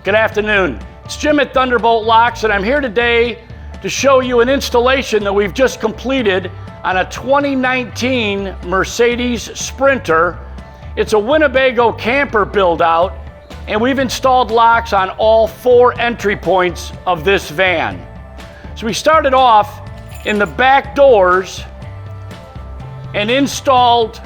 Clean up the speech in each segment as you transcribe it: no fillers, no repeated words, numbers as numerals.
Good afternoon. It's Jim at Thunderbolt Locks, and I'm here today to show you an installation that we've just completed on a 2019 Mercedes Sprinter. It's a Winnebago camper build out, and we've installed locks on all 4 entry points of this van. So we started off in the back doors and installed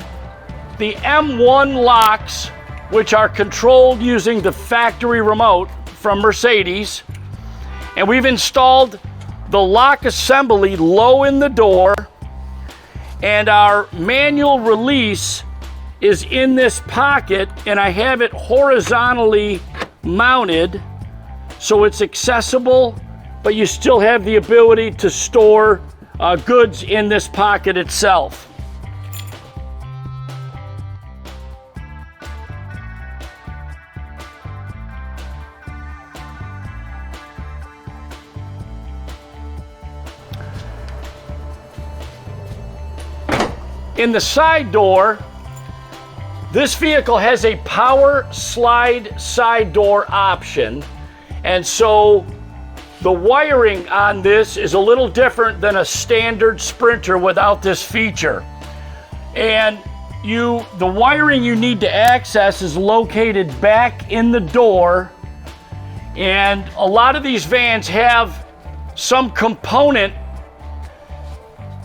the M1 locks, which are controlled using the factory remote from Mercedes. And we've installed the lock assembly low in the door, and our manual release is in this pocket, and I have it horizontally mounted so it's accessible, but you still have the ability to store goods in this pocket itself. In the side door, this vehicle has a power slide side door option, and so the wiring on this is a little different than a standard Sprinter without this feature. And the wiring you need to access is located back in the door, and a lot of these vans have some component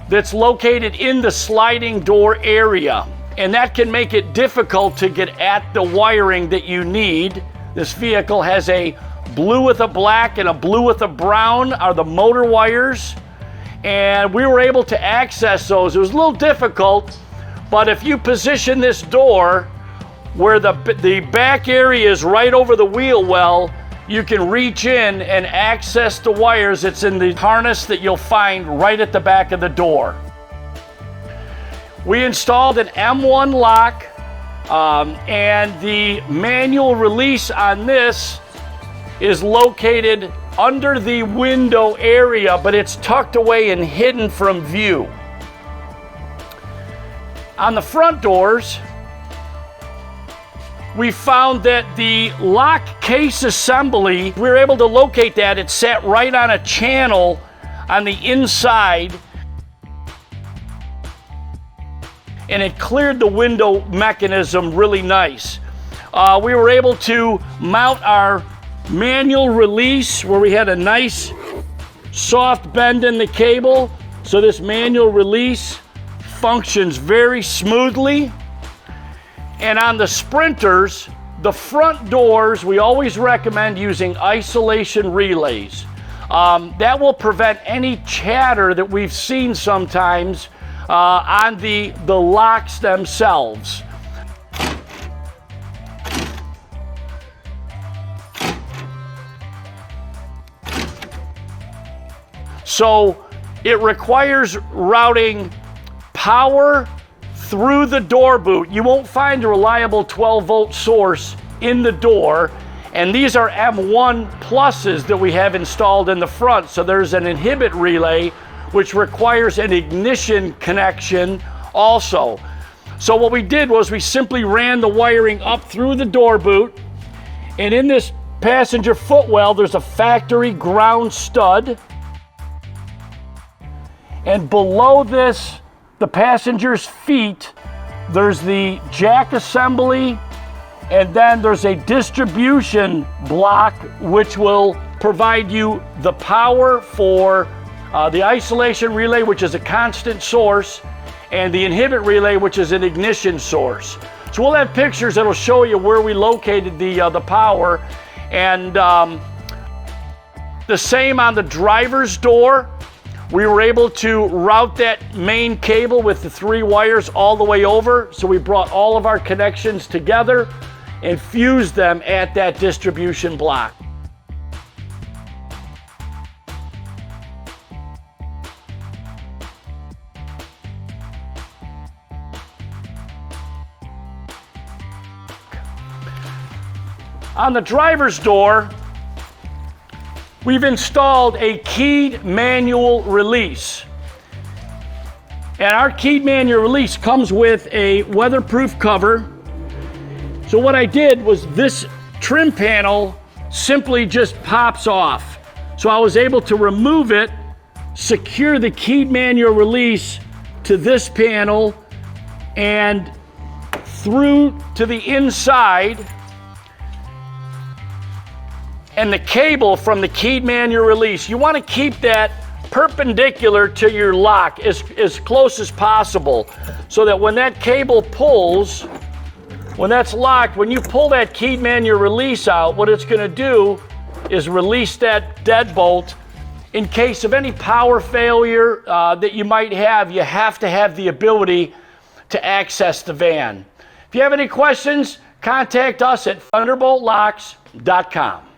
that's located in the sliding door area, and that can make it difficult to get at the wiring that you need. This vehicle has a blue with a black and a blue with a brown are the motor wires, and we were able to access those. It was a little difficult, but if you position this door where the back area is right over the wheel well, you can reach in and access the wires. It's in the harness that you'll find right at the back of the door. We installed an M1 lock, and the manual release on this is located under the window area, but it's tucked away and hidden from view. On the front doors, we found that the lock case assembly, we were able to locate that. It sat right on a channel on the inside, and it cleared the window mechanism really nice. We were able to mount our manual release where we had a nice soft bend in the cable, so this manual release functions very smoothly. And on the Sprinters, the front doors, we always recommend using isolation relays. That will prevent any chatter that we've seen sometimes on the locks themselves. So it requires routing power through the door boot. You won't find a reliable 12-volt source in the door, and these are M1 pluses that we have installed in the front. So there's an inhibit relay which requires an ignition connection also. So what we did was we simply ran the wiring up through the door boot, and in this passenger footwell there's a factory ground stud, and below this, the passenger's feet, there's the jack assembly, and then there's a distribution block which will provide you the power for the isolation relay, which is a constant source, and the inhibit relay, which is an ignition source. So we'll have pictures that'll show you where we located the power, and the same on the driver's door. We were able to route that main cable with the 3 wires all the way over, so we brought all of our connections together and fused them at that distribution block. On the driver's door, we've installed a keyed manual release. And our keyed manual release comes with a weatherproof cover. So what I did was this trim panel simply just pops off. So I was able to remove it, secure the keyed manual release to this panel and through to the inside, and the cable from the keyed manual release. You want to keep that perpendicular to your lock as close as possible, so that when that cable pulls, when that's locked, when you pull that keyed manual release out, what it's going to do is release that deadbolt. In case of any power failure that you might have, you have to have the ability to access the van. If you have any questions, contact us at thunderboltlocks.com.